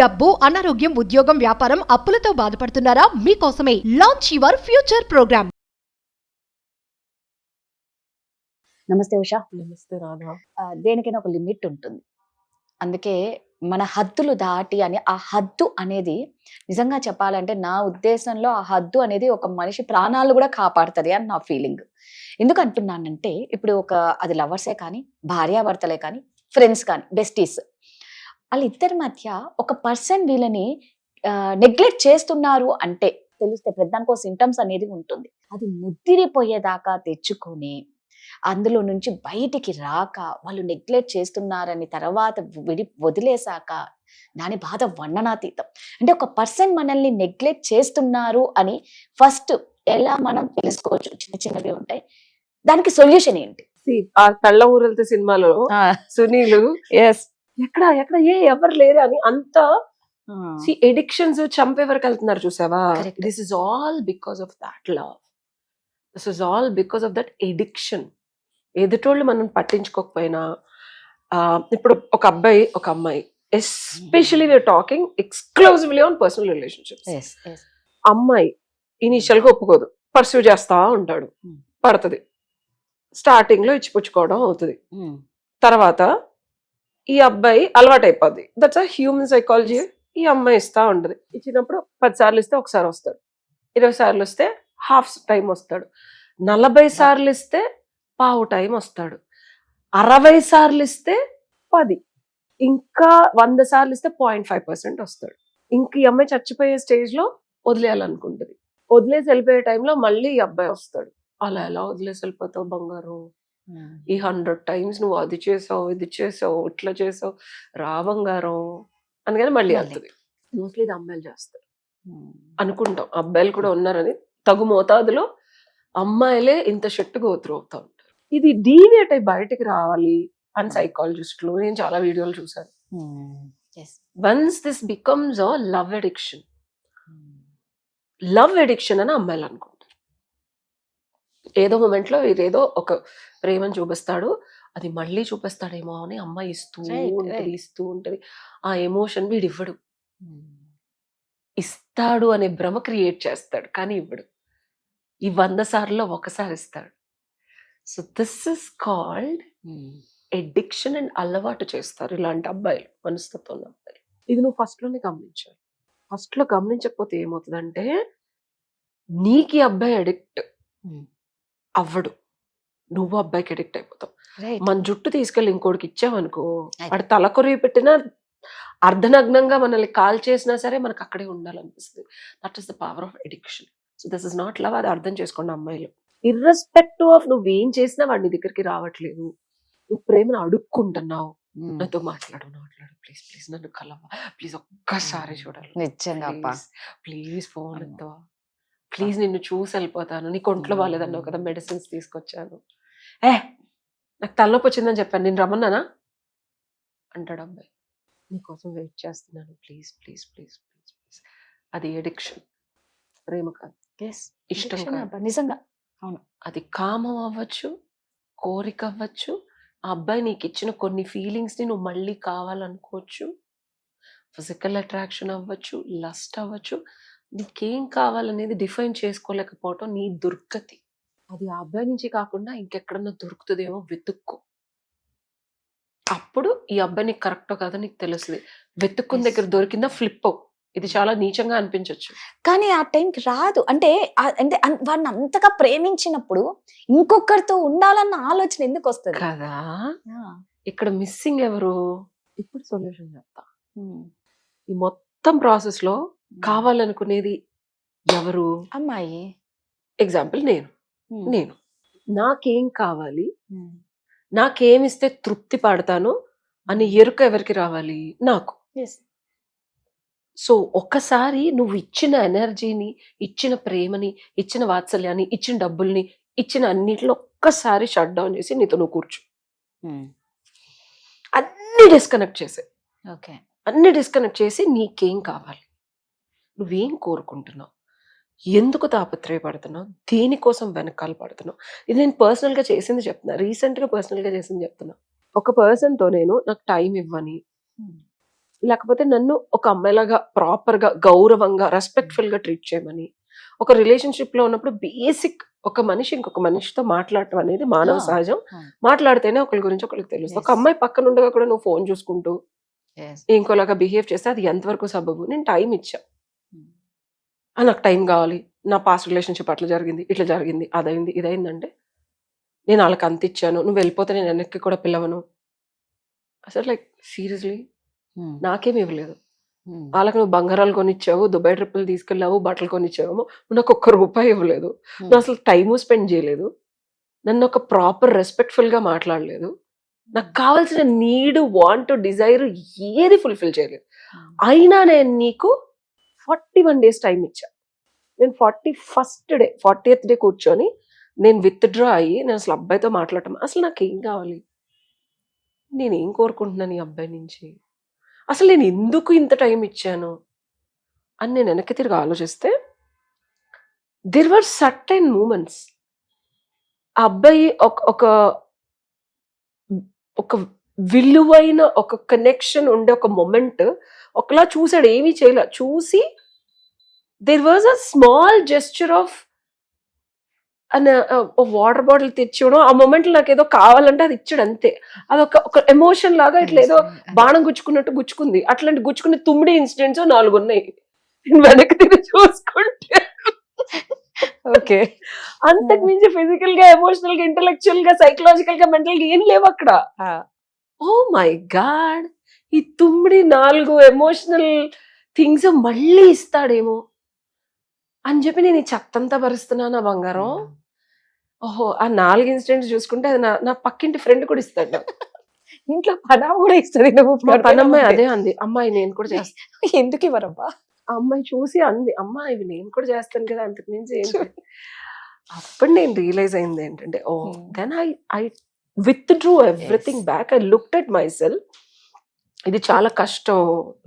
డబ్బు, అనారోగ్యం, ఉద్యోగం, వ్యాపారం, అప్పులతో బాధపడుతున్నారా? మీకోసమే లాంచ్ యువర్ ఫ్యూచర్ ప్రోగ్రామ్. నమస్తే ఉషా. నమస్తే రాధా. దేనికైనా ఒక లిమిట్ ఉంటుంది. అందుకే మన హద్దులు దాటి అని ఆ హద్దు అనేది నిజంగా చెప్పాలంటే నా ఉద్దేశంలో ఆ హద్దు అనేది ఒక మనిషి ప్రాణాలు కూడా కాపాడుతుంది అని నా ఫీలింగ్. ఎందుకు అంటున్నానంటే ఇప్పుడు అది లవర్సే కానీ, భార్యాభర్తలే కానీ, ఫ్రెండ్స్ కానీ, బెస్టీస్, వాళ్ళిద్దరి మధ్య ఒక పర్సన్ వీళ్ళని నెగ్లెక్ట్ చేస్తున్నారు అంటే తెలిస్తే ప్రతిదానికో సింటమ్స్ అనేది ఉంటుంది. అది ముద్దిరిపోయేదాకా తెచ్చుకొని అందులో నుంచి బయటికి రాక వాళ్ళు నెగ్లెక్ట్ చేస్తున్నారని తర్వాత వదిలేశాక దాని బాధ వర్ణనాతీతం. అంటే ఒక పర్సన్ మనల్ని నెగ్లెక్ట్ చేస్తున్నారు అని ఫస్ట్ ఎలా మనం తెలుసుకోవచ్చు? చిన్న చిన్నవి ఉంటాయి. దానికి సొల్యూషన్ ఏంటి? ఆ కళ్ళ ఊరెళ్తే సినిమాలో సునీల్ ఎక్కడ ఎవరు లేరు అని అంత ఎడిక్షన్స్ చంపే వరకు వెళ్తున్నారు చూసావా? This is all because of that love. This is all because of that addiction. ఎదుటోళ్ళు మనం పట్టించుకోకపోయినా ఇప్పుడు ఒక అబ్బాయి ఒక అమ్మాయి, especially we are talking exclusively on personal relationships. అమ్మాయి ఇనిషియల్ గా ఒప్పుకోదు, పర్సూ చేస్తా ఉంటాడు, పడుతుంది, స్టార్టింగ్ లో ఇచ్చిపుచ్చుకోవడం అవుతుంది, తర్వాత ఈ అబ్బాయి అలవాటు అయిపోద్ది. That's a human psychology. ఈ అమ్మాయి ఇస్తా ఉంటది, ఇచ్చినప్పుడు 10 సార్లు ఇస్తే ఒకసారి వస్తాడు, 20 సార్లు ఇస్తే హాఫ్ టైం వస్తాడు, 40 సార్లు ఇస్తే పావు టైం వస్తాడు, 60 సార్లు ఇస్తే 10, ఇంకా 100 సార్లు ఇస్తే 0.5% వస్తాడు. ఇంక ఈ అమ్మాయి చచ్చిపోయే స్టేజ్ లో వదిలేయాలనుకుంటుంది. వదిలేసి వెళ్ళిపోయే టైంలో మళ్ళీ ఈ అబ్బాయి వస్తాడు. అలా ఎలా వదిలేసి వెళ్ళిపోతావు బంగారం? ఈ 100 టైమ్స్ నువ్వు అది చేసావు, ఇది చేసావు, ఇట్లా చేసావు, రా బంగారం అనగానే మళ్ళీ వెళ్తుంది. మోస్ట్లీ ఇది అమ్మాయిలు చేస్తారు అనుకుంటాం. అబ్బాయిలు కూడా ఉన్నారని తగు మోతాదులో అమ్మాయిలే ఇంత షెట్టు గోత్రు అవుతా ఉంటారు. ఇది డీవియేట్ అయి బయటికి రావాలి అని సైకాలజిస్టులు, నేను చాలా వీడియోలు చూసాను. Once this becomes a love addiction అని అమ్మాయిలు అనుకుంటారు. ఏదో మూమెంట్ లో ఇదేదో ఒక ప్రేమను చూపిస్తాడు, అది మళ్ళీ చూపిస్తాడేమో అని అమ్మాయి ఇస్తూ ఉంటది. ఆ ఎమోషన్ వీడు ఇవ్వడు, ఇస్తాడు అనే భ్రమ క్రియేట్ చేస్తాడు కానీ ఇవ్వడు. ఈ 100 సార్లు ఒకసారి ఇస్తాడు. So this is called addiction. And అలవాటు చేస్తారు ఇలాంటి అబ్బాయిలు, మనస్తత్వం ఉన్న అబ్బాయిలు. ఇది నువ్వు ఫస్ట్ లోనే గమనించాలి. ఫస్ట్ లో గమనించకపోతే ఏమవుతుందంటే నీకు ఈ అబ్బాయి అడిక్ట్ అవ్వడు, నువ్వు అబ్బాయికి అడిక్ట్ అయిపోతావు. మన జుట్టు తీసుకెళ్ళి ఇంకోటికి ఇచ్చావనుకో, వాడు తల కొరివి పెట్టినా అర్ధనగ్నంగా మనల్ని కాల్ చేసినా సరే మనకు అక్కడే ఉండాలనిపిస్తుంది. That is the power of addiction. So this is not love. అది అర్థం చేసుకోండి అమ్మాయిలు. ఇర్రెస్పెక్టివ్ ఆఫ్ నువ్వేం చేసినా వాడి దగ్గరికి రావట్లేదు, నువ్వు ప్రేమను అడుక్కుంటున్నావు, నాతో మాట్లాడు ప్లీజ్ ప్లీజ్, నన్ను కలవా ప్లీజ్, ఒక్కసారి చూడాలి, నిజంగా ప్లీజ్ ఫోన్ ఎత్తవా ప్లీజ్, నిన్ను చూసి వెళ్ళిపోతాను, నీకు ఒంట్లో బాగాలేదన్నావు కదా మెడిసిన్స్ తీసుకొచ్చాను, నాకు తలనొప్పి వచ్చిందని చెప్పాను, నేను రమ్మన్నానా అంటాడు అబ్బాయి. నీకోసం వెయిట్ చేస్తున్నాను, please please please please please. అది ఎడిక్షన్, ప్రేమ కాదు, ఇష్టం కాదు. నిజంగా అవును. అది కామం అవ్వచ్చు, కోరిక అవ్వచ్చు, ఆ అబ్బాయి నీకు ఇచ్చిన కొన్ని ఫీలింగ్స్ ని నువ్వు మళ్ళీ కావాలనుకోవచ్చు, ఫిజికల్ అట్రాక్షన్ అవ్వచ్చు, లస్ట్ అవ్వచ్చు. నీకేం కావాలనేది డిఫైన్ చేసుకోలేకపోవటం నీ దుర్గతి. అది ఆ అబ్బాయి నుంచి కాకుండా ఇంకెక్కడన్నా దొరుకుతుందేమో వెతుక్కో. అప్పుడు ఈ అబ్బాయి నీకు కరెక్టో కాదో నీకు తెలుస్తుంది. వెతుక్కున్న దగ్గర దొరికిందా ఫ్లిప్ అవు. ఇది చాలా నీచంగా అనిపించవచ్చు కానీ ఆ టైంకి రాదు. అంటే వాడిని అంతగా ప్రేమించినప్పుడు ఇంకొకరితో ఉండాలన్న ఆలోచన ఎందుకు వస్తుంది కదా? ఇక్కడ మిస్సింగ్ ఎవరు? ఇప్పుడు సొల్యూషన్ చెప్తా. ఈ మొత్తం ప్రాసెస్ లో కావాలనుకునేది ఎవరు? అమ్మాయి. ఎగ్జాంపుల్ నేను నాకేం కావాలి, నాకేమిస్తే తృప్తి పడతాను అని ఎరుక ఎవరికి రావాలి? నాకు. సో ఒక్కసారి నువ్వు ఇచ్చిన ఎనర్జీని, ఇచ్చిన ప్రేమని, ఇచ్చిన వాత్సల్యాన్ని, ఇచ్చిన డబ్బుల్ని, ఇచ్చిన అన్నిటిలో ఒక్కసారి షట్ డౌన్ చేసి నీతో నువ్వు కూర్చో. అన్ని డిస్కనెక్ట్ చేసి నీకేం కావాలి, నువ్వేం కోరుకుంటున్నావు, ఎందుకు తాపత్రయపడుతున్నావు, దేనికోసం వెనకాల పడుతున్నావు. ఇది నేను పర్సనల్గా చేసింది చెప్తున్నా, రీసెంట్గా పర్సనల్గా చేసింది చెప్తున్నా. ఒక పర్సన్తో నాకు టైం ఇవ్వని, లేకపోతే నన్ను ఒక అమ్మాయిలాగా ప్రాపర్ గా గౌరవంగా రెస్పెక్ట్ఫుల్ గా ట్రీట్ చేయమని. ఒక రిలేషన్షిప్ లో ఉన్నప్పుడు బేసిక్ ఒక మనిషి ఇంకొక మనిషితో మాట్లాడటం అనేది మానవ సహజం. మాట్లాడితేనే ఒకరి గురించి ఒకరికి తెలుస్తుంది. ఒక అమ్మాయి పక్కన ఉండగా కూడా నువ్వు ఫోన్ చూసుకుంటూ ఇంకోలాగా బిహేవ్ చేస్తే అది ఎంతవరకు సబబు? నేను టైం ఇచ్చా, నాకు టైం కావాలి, నా పాస్ట్ రిలేషన్షిప్ అట్లా జరిగింది, ఇట్లా జరిగింది, అదైంది, ఇదైందంటే నేను వాళ్ళకి అంత ఇచ్చాను, నువ్వు వెళ్ళిపోతే నేను వెనక్కి కూడా పిలవను. అసలు లైక్ సీరియస్లీ నాకేమి ఇవ్వలేదు. వాళ్ళకి నువ్వు బంగారాలు కొనిచ్చావు, దుబాయ్ ట్రిప్పులు తీసుకెళ్ళావు, బట్టలు కొనిచ్చావు, నువ్వు నాకు ₹1 ఇవ్వలేదు, నువ్వు అసలు టైము స్పెండ్ చేయలేదు, నన్ను ఒక ప్రాపర్ రెస్పెక్ట్ఫుల్ గా మాట్లాడలేదు, నాకు కావాల్సిన నీడ్, వాంట్, డిజైర్ ఏది ఫుల్ఫిల్ చేయలేదు. అయినా నేను నీకు 41 days టైం ఇచ్చా. నేను 40th డే కూర్చొని నేను విత్డ్రా అయ్యి నేను అసలు అబ్బాయితో మాట్లాడటం, అసలు నాకేం కావాలి, నేనేం కోరుకుంటున్నాను ఈ అబ్బాయి నుంచి, అసలు నేను ఎందుకు ఇంత టైం ఇచ్చాను అని నేను వెనక్కి తిరిగి ఆలోచిస్తే దేర్ వర్ సర్టైన్ మూమెంట్స్. ఆ అబ్బాయి ఒక విలువైన ఒక కనెక్షన్ ఉండే ఒక మొమెంట్ ఒకలా చూసాడు, ఏమీ చేయలే, చూసి there was a small gesture of water bottle తెచ్చివడం. ఆ మూమెంట్ నాకు ఏదో కావాలంటే అది ఇచ్చాడు అంతే. అది ఒక ఎమోషన్ లాగా ఇట్లా ఏదో బాణం గుచ్చుకున్నట్టు గుచ్చుకుంది. అట్లాంటి గుచ్చుకునే 9 ఇన్సిడెంట్స్ 4 ఉన్నాయి వెనక్కి తిరిగి చూసుకుంటే. ఓకే, అంతకు మించి ఫిజికల్ గా, ఎమోషనల్ గా, ఇంటెలెక్చువల్ గా, సైకలాజికల్ గా, మెంటల్ గా ఏం లేవు అక్కడ. ఓ మై గాడ్, ఈ 4 ఎమోషనల్ థింగ్స్ మళ్ళీ ఇస్తాడేమో అని చెప్పి నేను ఈ చెత్తంతా భరిస్తున్నాను బంగారం. ఓహో, ఆ 4 ఇన్సిడెంట్స్ చూసుకుంటే అది నా పక్కింటి ఫ్రెండ్ కూడా ఇస్తాడు. ఇంట్లో పనామ కూడా ఇస్తుంది. మా పనమ్మాయి అదే అంది, అమ్మాయి నేను కూడా చేస్తాను. ఎందుకు ఇవ్వరబ్బా? ఆ అమ్మాయి చూసి అంది, అమ్మా ఇవి నేను కూడా చేస్తాను కదా, అంతకు మించి ఏంటి. అప్పుడు నేను రియలైజ్ అయింది ఏంటంటే, oh then I withdrew everything back. I looked at myself. ఇది చాలా కష్టం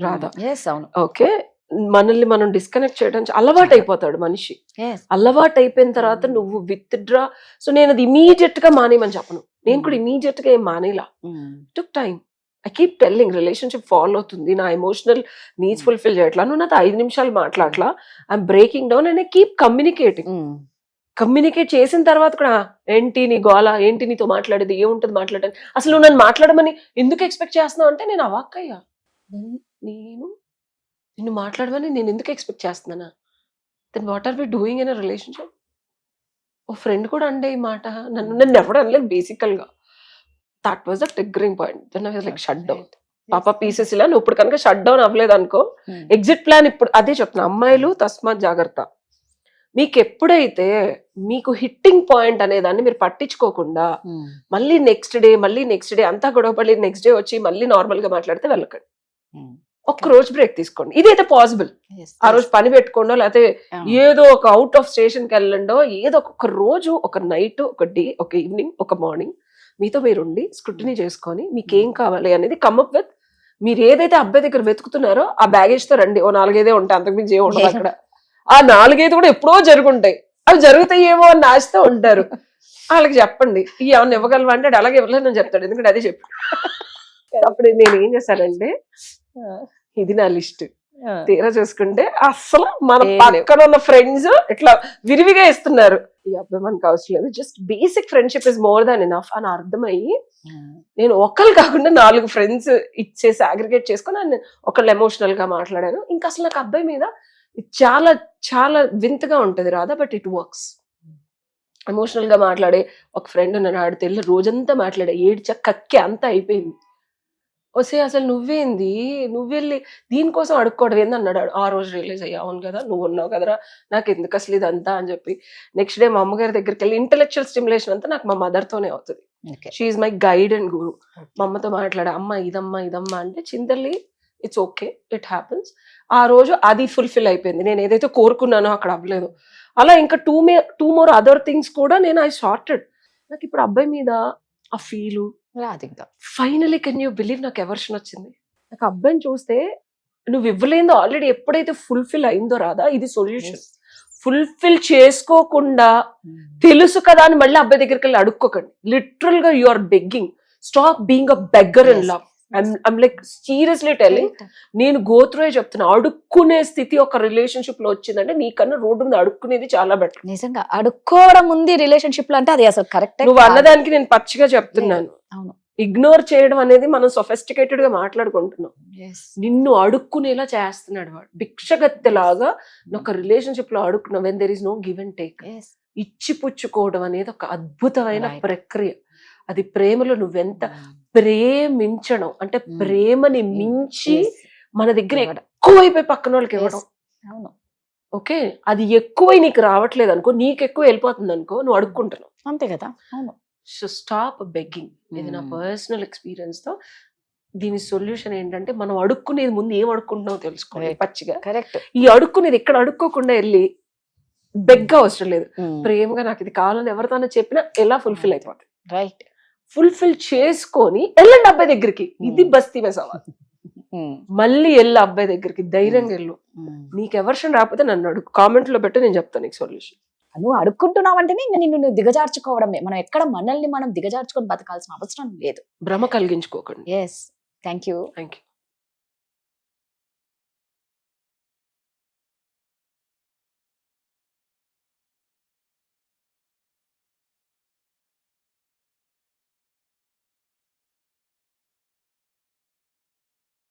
రాధా. ఓకే, మనల్ని మనం డిస్కనెక్ట్ చేయడం అలవాటు అయిపోతాడు మనిషి. అలవాటు అయిపోయిన తర్వాత నువ్వు విత్డ్రా. సో నేను అది ఇమీడియట్ గా మానేయమని చెప్పను, నేను కూడా ఇమీడియట్ గా ఏం మానేలా. Took time. I keep telling, relationship follow అవుతుంది, నా ఎమోషనల్ నీడ్స్ ఫుల్ఫిల్ చేయట్లా, నువ్వు నాతో 5 నిమిషాలు మాట్లాడలా, I'm breaking down and I keep communicating. Communicate చేసిన తర్వాత కూడా ఏంటి నీ గోల, ఏంటి నీతో మాట్లాడేది, ఏముంటది మాట్లాడని, అసలు నువ్వు నన్ను మాట్లాడమని ఎందుకు ఎక్స్పెక్ట్ చేస్తున్నావు అంటే నేను అవాక్కయ్యా. నిన్ను మాట్లాడమని నేను ఎందుకు ఎక్స్పెక్ట్ చేస్తున్నానా? Then what are we doing in a relationship? ఓ ఫ్రెండ్ కూడా అంటే ఈ మాట నన్ను ఎవరు అనలేదు బేసికల్ గా. That was the triggering point. Then I was like shut down. పాప పీసెస్ ఇలా, నువ్వు ఇప్పుడు కనుక షట్ డౌన్ అవ్వలేదు అనుకో, ఎగ్జిట్ ప్లాన్ ఇప్పుడు అదే చెప్తున్నా, అమ్మాయిలు తస్మాత్ జాగ్రత్త. మీకు ఎప్పుడైతే మీకు హిట్టింగ్ పాయింట్ అనే దాన్ని మీరు పట్టించుకోకుండా మళ్ళీ నెక్స్ట్ డే అంతా గొడవపడి నెక్స్ట్ డే వచ్చి మళ్ళీ నార్మల్ గా మాట్లాడితే వెళ్ళకండి. ఒక్క రోజు బ్రేక్ తీసుకోండి, ఇదైతే పాసిబుల్. ఆ రోజు పని పెట్టుకోండో, లేకపోతే ఏదో ఒక అవుట్ ఆఫ్ స్టేషన్ కి వెళ్ళండో, ఏదో ఒక రోజు, ఒక నైట్, ఒక డే, ఒక ఈవినింగ్, ఒక మార్నింగ్ మీతో మీరు ఉండి స్క్రూటినీ చేసుకొని మీకేం కావాలి అనేది కమ్అప్ విత్. మీరు ఏదైతే అబ్బాయి దగ్గర వెతుకుతున్నారో ఆ బ్యాగేజ్ తో రండి. ఓ 4-5 ఉంటాయి, అంతకుమించి ఏమి ఉండదు అక్కడ. ఆ 4-5 కూడా ఎప్పుడో జరుగుంటాయి, అవి జరుగుతాయేమో అని ఆశతో ఉంటారు. వాళ్ళకి చెప్పండి, ఏమన్నా ఇవ్వగలవా అంటే అలాగే ఇవ్వలేదు అని చెప్తాడు, ఎందుకంటే అదే చెప్పు. అప్పుడు నేను ఏం చేశానంటే, ఇది నా లిస్ట్. తీరా చూసుకుంటే అసలు మన పక్కన ఉన్న ఫ్రెండ్స్ ఇట్లా విరివిగా ఇస్తున్నారు. ఈ అబ్బాయి మనకు అవసరం లేదు, just basic friendship is more than enough అని అర్థమయ్యి నేను ఒకళ్ళు కాకుండా 4 ఫ్రెండ్స్ ఇచ్చేసి అగ్రిగేట్ చేసుకుని ఒకళ్ళు ఎమోషనల్ గా మాట్లాడాను. ఇంకా అసలు నాకు అబ్బాయి మీద చాలా చాలా వింతగా ఉంటది రాదా, బట్ ఇట్ వర్క్స్. ఎమోషనల్ గా మాట్లాడే ఒక ఫ్రెండ్ ఉన్నాడు, ఆడితే వెళ్ళి రోజంతా మాట్లాడే, ఏడ్చా కక్కి అంతా అయిపోయింది. వస్తే అసలు నువ్వేంది, నువ్వెళ్ళి దీనికోసం అడుక్కోవడం ఏంది అన్నాడు. ఆ రోజు రియలైజ్ అయ్యా, అవును కదా నువ్వు ఉన్నావు కదరా, నాకు ఎందుకు అసలు ఇదంతా అని చెప్పి నెక్స్ట్ డే మా అమ్మగారి దగ్గరికి వెళ్ళి ఇంటెలెక్చువల్ స్టిమ్యులేషన్ అంతా నాకు మా మదర్తోనే అవుతుంది. షీఈ్ మై గైడ్ అండ్ గురు. మా అమ్మతో మాట్లాడా, అమ్మ ఇదమ్మా అంటే చింతల్లి ఇట్స్ ఓకే, ఇట్ హ్యాపన్స్. ఆ రోజు అది ఫుల్ఫిల్ అయిపోయింది, నేను ఏదైతే కోరుకున్నానో అక్కడ అవ్వలేదు. అలా ఇంకా 2 more అదర్ థింగ్స్ కూడా నేను ఐ సార్టెడ్. నాకు ఇప్పుడు అబ్బాయి మీద ఆ ఫీలు రాదు ఇంకా. ఫైనలీ కెన్ యూ బిలీవ్ నాకు ఎవర్షన్ వచ్చింది. నాకు అబ్బాయిని చూస్తే నువ్వు ఇవ్వలేదో ఆల్రెడీ ఎప్పుడైతే ఫుల్ఫిల్ అయిందో రాదా, ఇది సొల్యూషన్. ఫుల్ఫిల్ చేసుకోకుండా తెలుసు కదా అని మళ్ళీ అబ్బాయి దగ్గరికి వెళ్ళి అడుక్కోకండి. లిటరల్ గా you are begging. Stop being a beggar in love. I'm like seriously telling, నేను గోత్రోయే చెప్తున్నా. అడుక్కునే స్థితి ఒక రిలేషన్షిప్ లో వచ్చిందంటే నీకన్నా రోడ్డు మీద అడుక్కునేది చాలా బెటర్. నిజంగా అడుక్కోవడం ఉంది రిలేషన్షిప్ లో అంటే అది అసలు కరెక్ట్. నువ్వు అన్నదానికి నేను పచ్చిగా చెప్తున్నాను. అవును. ఇగ్నోర్ చేయడం అనేది మనం సొఫిస్టికేటెడ్ గా మాట్లాడుకుంటున్నాం. నిన్ను అడుక్కునేలా చేస్తున్నాడు వాడు, భిక్షగత్తెలాగా ఒక రిలేషన్షిప్ లో అడుక్కున్నావు. When there is no give and take. ఇచ్చి పుచ్చుకోవడం అనేది ఒక అద్భుతమైన ప్రక్రియ. అది ప్రేమలో నువ్వెంత ప్రేమించడం అంటే ప్రేమని మించి మన దగ్గర ఎక్కువైపోయి పక్కన వాళ్ళకి ఇవ్వడం. అవును. ఓకే, అది ఎక్కువై నీకు రావట్లేదు అనుకో, నీకు ఎక్కువ వెళ్ళిపోతుంది అనుకో, నువ్వు అడుక్కుంటున్నావు. అంతే కదా. అవును. So stop begging. ఇది నా పర్సనల్ ఎక్స్పీరియన్స్ తో. దీని సొల్యూషన్ ఏంటంటే మనం అడుక్కునేది ముందు ఏం అడుక్కుంటున్నావు తెలుసుకోవాలి పచ్చిగా. కరెక్ట్. ఈ అడుక్కునేది ఎక్కడ అడుక్కోకుండా వెళ్ళి బెగ్గా అవసరం లేదు. ప్రేమగా నాకు ఇది కావాలని ఎవరితోనో చెప్పినా ఎలా ఫుల్ఫిల్ అయిపోతుంది. రైట్. ఫుల్ఫిల్ చేసుకొని వెళ్ళండి అబ్బాయి దగ్గరికి. ఇది బస్తీ మే సవాల్. మళ్ళీ వెళ్ళు అబ్బాయి దగ్గరికి, ధైర్యంగా వెళ్ళు. నీకు ఎవర్షన్ రాకపోతే నన్ను అడుగు, కామెంట్ లో పెట్టి నేను చెప్తాను నీకు సొల్యూషన్. నువ్వు అడుక్కుంటున్నావంటేనే ఇంకా నిన్ను దిగజార్చుకోవడమే. మనం ఎక్కడ మనల్ని మనం దిగజార్చుకొని బతకాల్సిన అవసరం లేదు. భ్రమ కలిగించుకోకండి. Yes. Thank you. Thank you.